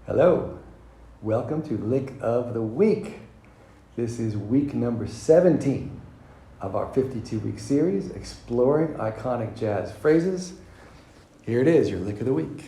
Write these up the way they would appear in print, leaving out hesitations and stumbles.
Hello, welcome to Lick of the Week. This is week number 17 of our 52-week series, exploring iconic jazz phrases. Here it is, your Lick of the Week.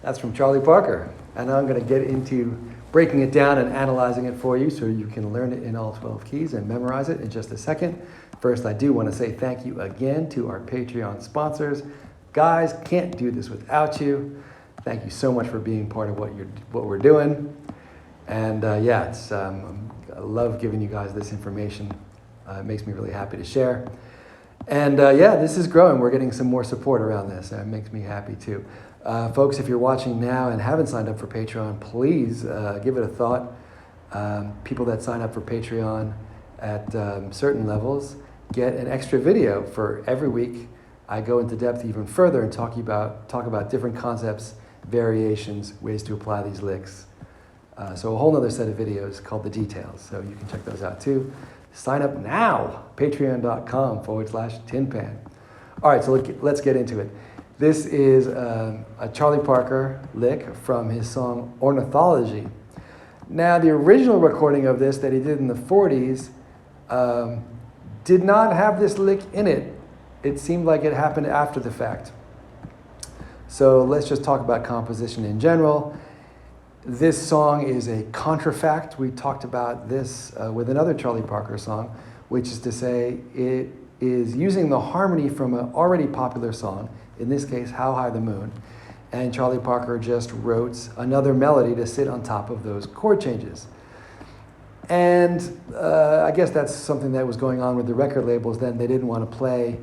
That's from Charlie Parker, and I'm going to get into breaking it down and analyzing it for you so you can learn it in all 12 keys and memorize it in just a second. First, I do want to say thank you again to our Patreon sponsors. Guys, can't do this without you. Thank you so much for being part of what we're doing. And I love giving you guys this information. It makes me really happy to share. And this is growing. We're getting some more support around this. It makes me happy too. Folks, if you're watching now and haven't signed up for Patreon, please give it a thought. People that sign up for Patreon at certain levels get an extra video for every week. I go into depth even further and talk about different concepts, variations, ways to apply these licks. So a whole other set of videos called The Details. So you can check those out too. Sign up now, patreon.com/tinpan. All right, so let's get into it. This is a Charlie Parker lick from his song Ornithology. Now, the original recording of this that he did in the 40s did not have this lick in it. It seemed like it happened after the fact. So let's just talk about composition in general. This song is a contrafact. We talked about this with another Charlie Parker song, which is to say it is using the harmony from an already popular song, in this case, How High the Moon, and Charlie Parker just wrote another melody to sit on top of those chord changes. And I guess that's something that was going on with the record labels then. They didn't want to play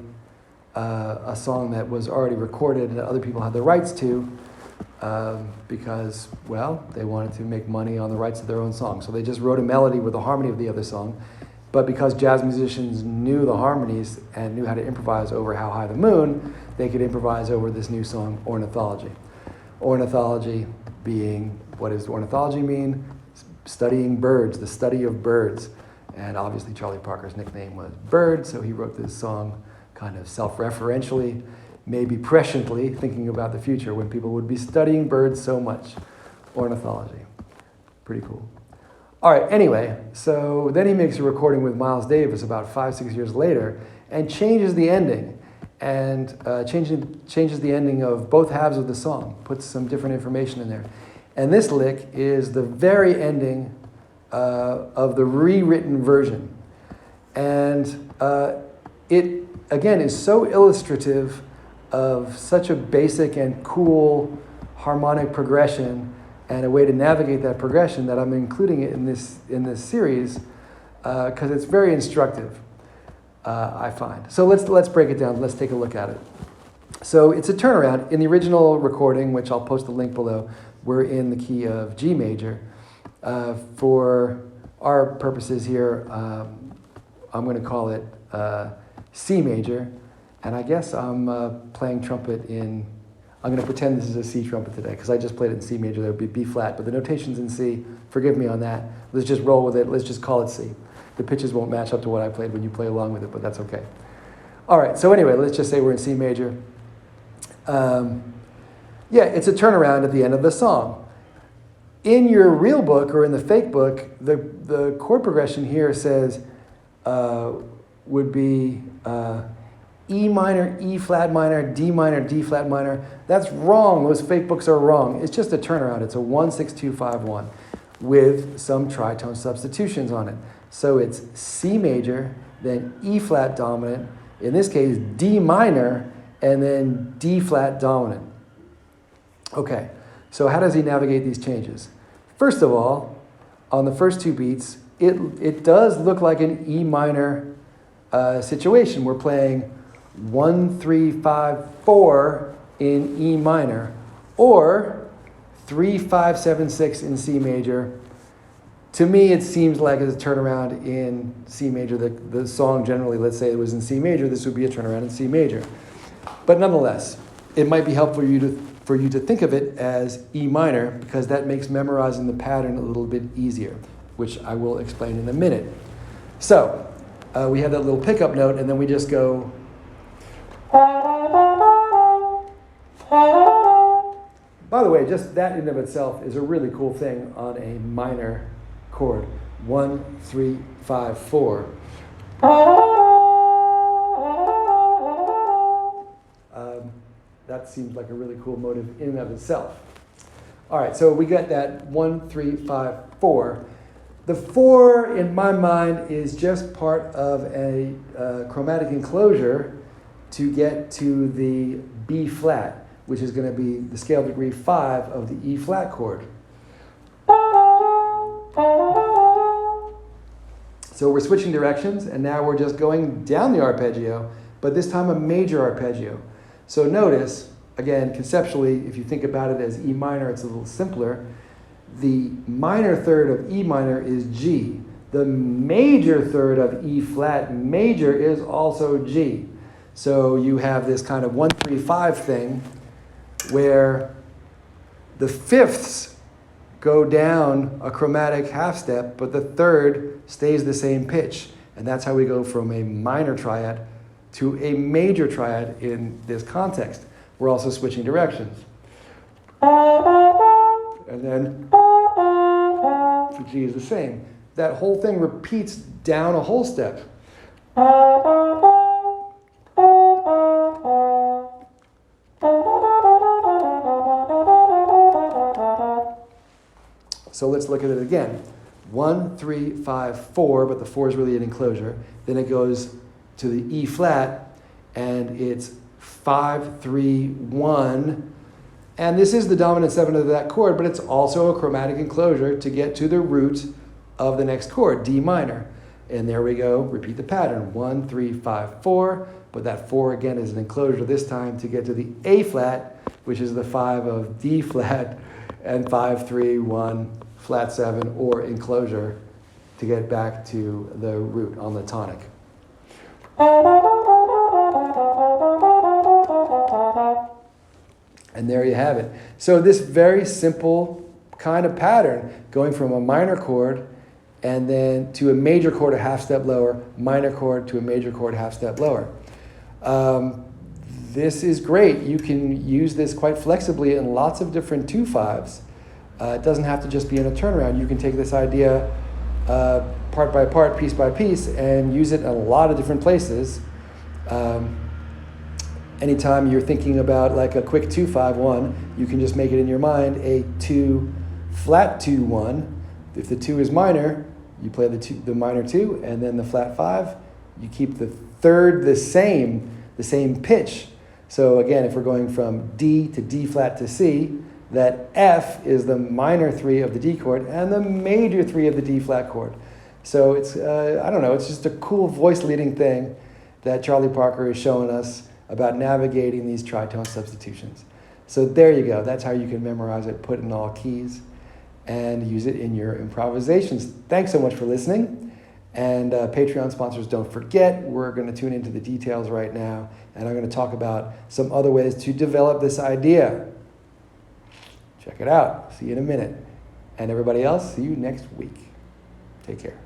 a song that was already recorded and other people had the rights to because, well, they wanted to make money on the rights of their own song. So they just wrote a melody with the harmony of the other song. But because jazz musicians knew the harmonies and knew how to improvise over How High the Moon, they could improvise over this new song, Ornithology. Ornithology being, what does ornithology mean? Studying birds, the study of birds. And obviously Charlie Parker's nickname was Bird, so he wrote this song kind of self-referentially, maybe presciently, thinking about the future when people would be studying birds so much. Ornithology. Pretty cool. All right, anyway, so then he makes a recording with Miles Davis about 5-6 years later and changes the ending and changes the ending of both halves of the song, puts some different information in there. And this lick is the very ending of the rewritten version. And it, again, is so illustrative of such a basic and cool harmonic progression and a way to navigate that progression that I'm including it in this series because it's very instructive, I find. So let's break it down. Let's take a look at it. So it's a turnaround. In the original recording, which I'll post the link below, we're in the key of G major. For our purposes here, I'm going to call it C major, and I guess I'm playing trumpet in. I'm going to pretend this is a C trumpet today because I just played it in C major. That would be B flat, but the notation's in C. Forgive me on that. Let's just roll with it. Let's just call it C. The pitches won't match up to what I played when you play along with it, but that's okay. All right, so anyway, let's just say we're in C major. It's a turnaround at the end of the song. In your real book or in the fake book, the chord progression here says would be E minor, E flat minor, D flat minor. That's wrong. Those fake books are wrong. It's just a turnaround. It's a 1-6-2-5-1 with some tritone substitutions on it. So it's C major, then E flat dominant, in this case D minor, and then D flat dominant. Okay, so how does he navigate these changes? First of all, on the first two beats, it does look like an E minor situation. We're playing 1, 3, 5, 4 in E minor, or 3, 5, 7, 6 in C major. To me, it seems like it's a turnaround in C major. The song generally, let's say it was in C major, this would be a turnaround in C major. But nonetheless, it might be helpful for you to think of it as E minor because that makes memorizing the pattern a little bit easier, which I will explain in a minute. So we have that little pickup note, and then we just go By the way, just that in and of itself is a really cool thing on a minor chord. 1, 3, 5, 4. That seems like a really cool motive in and of itself. All right, so we got that 1, 3, 5, 4. The 4, in my mind, is just part of a chromatic enclosure to get to the B flat, which is going to be the scale degree 5 of the E flat chord. So we're switching directions, and now we're just going down the arpeggio, but this time a major arpeggio. So notice, again, conceptually, if you think about it as E minor, it's a little simpler. The minor third of E minor is G. The major third of E flat major is also G. So you have this kind of 1, 3, 5 thing where the fifths go down a chromatic half step, but the third stays the same pitch. And that's how we go from a minor triad to a major triad in this context. We're also switching directions. And then the G is the same. That whole thing repeats down a whole step. So let's look at it again. 1, 3, 5, 4, but the 4 is really an enclosure. Then it goes to the E flat, and it's 5, 3, 1. And this is the dominant 7 of that chord, but it's also a chromatic enclosure to get to the root of the next chord, D minor. And there we go, repeat the pattern. 1, 3, 5, 4, but that 4 again is an enclosure this time to get to the A flat, which is the 5 of D flat, and 5, 3, 1, flat 7, or enclosure to get back to the root on the tonic. And there you have it. So this very simple kind of pattern, going from a minor chord and then to a major chord a half step lower, minor chord to a major chord half step lower. This is great. You can use this quite flexibly in lots of different 2/5s. It doesn't have to just be in a turnaround. You can take this idea part by part, piece by piece, and use it in a lot of different places. Anytime you're thinking about like a quick 2-5-1, you can just make it in your mind a 2 flat 2-1. If the 2 is minor, you play the minor 2, and then the flat 5. You keep the third the same pitch. So again, if we're going from D to D flat to C, that F is the minor 3 of the D chord and the major 3 of the D flat chord. So it's, I don't know, it's just a cool voice leading thing that Charlie Parker is showing us about navigating these tritone substitutions. So there you go. That's how you can memorize it, put it in all keys, and use it in your improvisations. Thanks so much for listening. And Patreon sponsors, don't forget, we're going to tune into the details right now, and I'm going to talk about some other ways to develop this idea. Check it out. See you in a minute. And everybody else, see you next week. Take care.